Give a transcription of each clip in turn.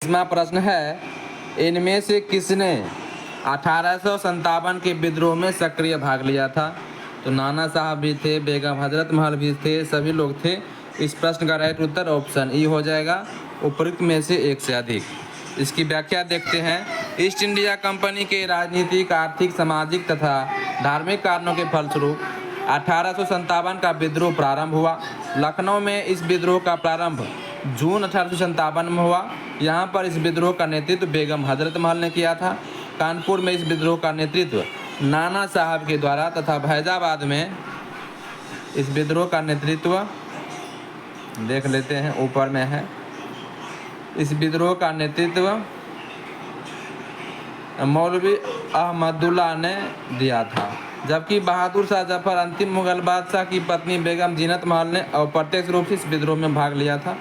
इसमें प्रश्न है, इनमें से किसने 1857 के विद्रोह में सक्रिय भाग लिया था? तो नाना साहब भी थे, बेगम हजरत महल भी थे, सभी लोग थे। इस प्रश्न का राइट उत्तर ऑप्शन ई हो जाएगा, उपयुक्त में से एक से अधिक। इसकी व्याख्या देखते हैं। ईस्ट इंडिया कंपनी के राजनीतिक, आर्थिक, सामाजिक तथा धार्मिक कारणों के फलस्वरूप 1857 का विद्रोह प्रारंभ हुआ। लखनऊ में इस विद्रोह का प्रारंभ जून 1857 में हुआ। यहाँ पर इस विद्रोह का नेतृत्व बेगम हजरत महल ने किया था। कानपुर में इस विद्रोह का नेतृत्व नाना साहब के द्वारा तथा फैजाबाद में इस विद्रोह का नेतृत्व देख लेते हैं, ऊपर में है। इस विद्रोह का नेतृत्व मौलवी अहमदुल्ला ने दिया था, जबकि बहादुर शाह जफर अंतिम मुगल बादशाह की पत्नी बेगम जीनत महल ने अप्रत्यक्ष रूप से इस विद्रोह में भाग लिया था।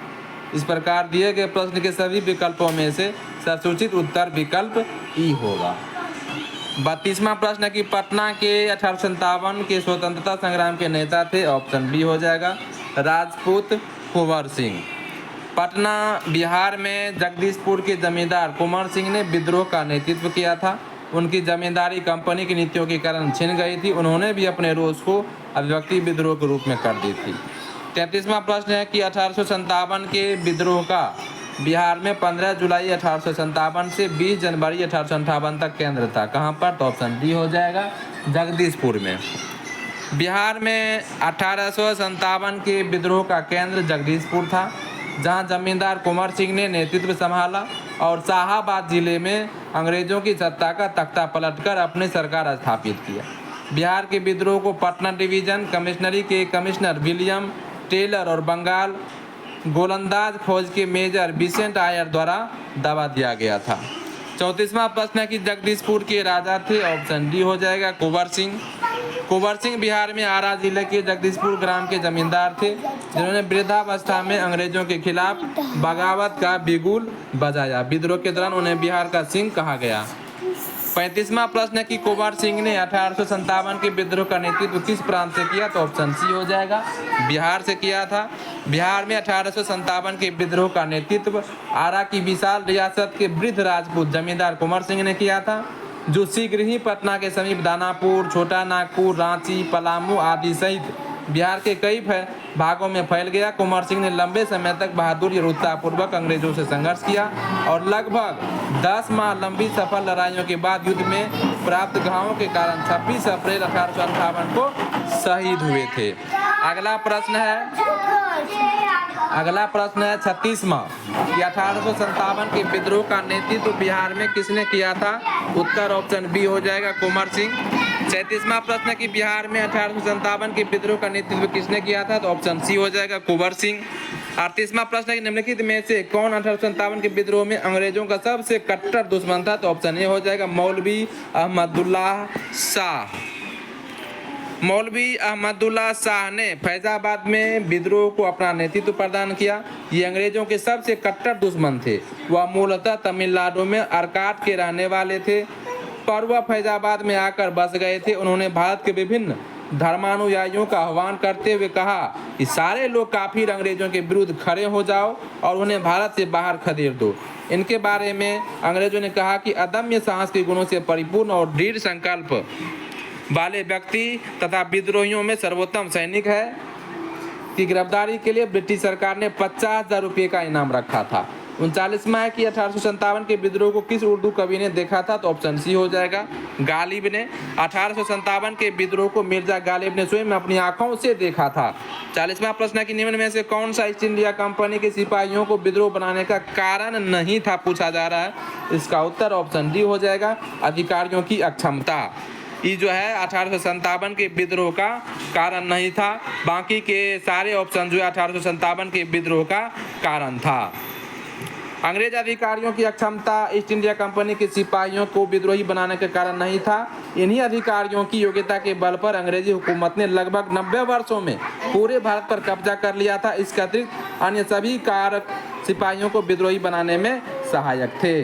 इस प्रकार दिए गए प्रश्न के सभी विकल्पों में से ससूचित उत्तर विकल्प ई होगा। 32वां प्रश्न है कि पटना के 1857 के स्वतंत्रता संग्राम के नेता थे। ऑप्शन बी हो जाएगा, राजपूत कुंवर सिंह। पटना बिहार में जगदीशपुर के जमींदार कुंवर सिंह ने विद्रोह का नेतृत्व किया था। उनकी जमींदारी कंपनी की नीतियों के कारण छिन गई थी। उन्होंने भी अपने रोष को अभिव्यक्ति विद्रोह के रूप में कर दी थी। 33वां प्रश्न है कि 1857 के विद्रोह का बिहार में 15 जुलाई 1857 से 20 जनवरी 1858 तक केंद्र था। कहाँ पर? तो ऑप्शन डी हो जाएगा, जगदीशपुर में। बिहार में 1857 के विद्रोह का केंद्र जगदीशपुर था, जहां जमींदार कुंवर सिंह ने नेतृत्व संभाला और शाहाबाद जिले में अंग्रेजों की सत्ता का तख्ता पलटकर अपनी सरकार स्थापित किया। बिहार के विद्रोह को पटना डिवीजन कमिश्नरी के कमिश्नर विलियम टेलर और बंगाल गोलंदाज फौज के मेजर बिसेंट आयर द्वारा दबा दिया गया था। 34वां प्रश्न है कि जगदीशपुर के राजा थे। ऑप्शन डी हो जाएगा, कुंवर सिंह। कुंवर सिंह बिहार में आरा जिले के जगदीशपुर ग्राम के जमींदार थे, जिन्होंने वृद्धावस्था में अंग्रेजों के खिलाफ बगावत का बिगुल बजाया। विद्रोह के दौरान उन्हें बिहार का सिंह कहा गया। 35वां प्रश्न है कि कुंवर सिंह ने 1857 के विद्रोह का नेतृत्व किस प्रांत से किया? तो ऑप्शन सी हो जाएगा, बिहार से किया था। बिहार में 1857 के विद्रोह का नेतृत्व आरा की विशाल रियासत के वृद्ध राजपूत जमींदार कुंवर सिंह ने किया था, जो शीघ्र ही पटना के समीप दानापुर, छोटा नागपुर, रांची, पलामू आदि सहित बिहार के कई भागों में फैल गया। कुंवर सिंह ने लंबे समय तक बहादुरी और उत्साहपूर्वक अंग्रेजों से संघर्ष किया और लगभग 10 माह लंबी सफल लड़ाइयों के बाद युद्ध में प्राप्त घावों के कारण 26 अप्रैल 1858 को शहीद हुए थे। अगला प्रश्न है 36वां कि 1857 के विद्रोह का नेतृत्व बिहार में किसने किया था? उत्तर ऑप्शन बी हो जाएगा, कुंवर सिंह। 37वां प्रश्न है कि बिहार में 1857 के विद्रोह का नेतृत्व किसने किया था? तो ऑप्शन सी हो जाएगा, कुंवर सिंह। 38वां प्रश्न है कि निम्नलिखित में से कौन 1857 के विद्रोह में अंग्रेजों का सबसे कट्टर दुश्मन था? तो ऑप्शन ए हो जाएगा, मौलवी अहमदुल्ला शाह। मौलवी अहमदुल्ला शाह ने फैजाबाद में विद्रोह को अपना नेतृत्व प्रदान किया। ये अंग्रेजों के सबसे कट्टर दुश्मन थे। वह मूलतः तमिलनाडु में अरकाट के रहने वाले थे, पर वह फैजाबाद में आकर बस गए थे। उन्होंने भारत के विभिन्न धर्मानुयायियों का आह्वान करते हुए कहा कि सारे लोग काफिर अंग्रेजों के विरुद्ध खड़े हो जाओ और उन्हें भारत से बाहर खदेड़ दो। इनके बारे में अंग्रेजों ने कहा कि अदम्य साहस के गुणों से परिपूर्ण और दृढ़ संकल्प वाले व्यक्ति तथा विद्रोहियों में सर्वोत्तम सैनिक है की गिरफ्तारी के लिए ब्रिटिश सरकार ने 50,000 रुपये का इनाम रखा था। 39वां है कि 1857 के विद्रोह को किस उर्दू कवि ने देखा था? तो ऑप्शन सी हो जाएगा, गालिब ने। 1857 के विद्रोह को मिर्जा गालिब ने स्वयं अपनी आंखों से देखा था। 40वां प्रश्न है कि निम्न में से कौन सा ईस्ट इंडिया कंपनी के सिपाहियों को विद्रोह बनाने का कारण नहीं था पूछा जा रहा है। इसका उत्तर ऑप्शन डी हो जाएगा, अधिकारियों की अक्षमता। ये जो है 1857 के विद्रोह का कारण नहीं था, बाकी के सारे ऑप्शन जो है 1857 के विद्रोह का कारण था। अंग्रेज अधिकारियों की अक्षमता ईस्ट इंडिया कंपनी के सिपाहियों को विद्रोही बनाने के कारण नहीं था। इन्हीं अधिकारियों की योग्यता के बल पर अंग्रेजी हुकूमत ने लगभग 90 वर्षों में पूरे भारत पर कब्जा कर लिया था। इसके अतिरिक्त अन्य सभी कारक सिपाहियों को विद्रोही बनाने में सहायक थे।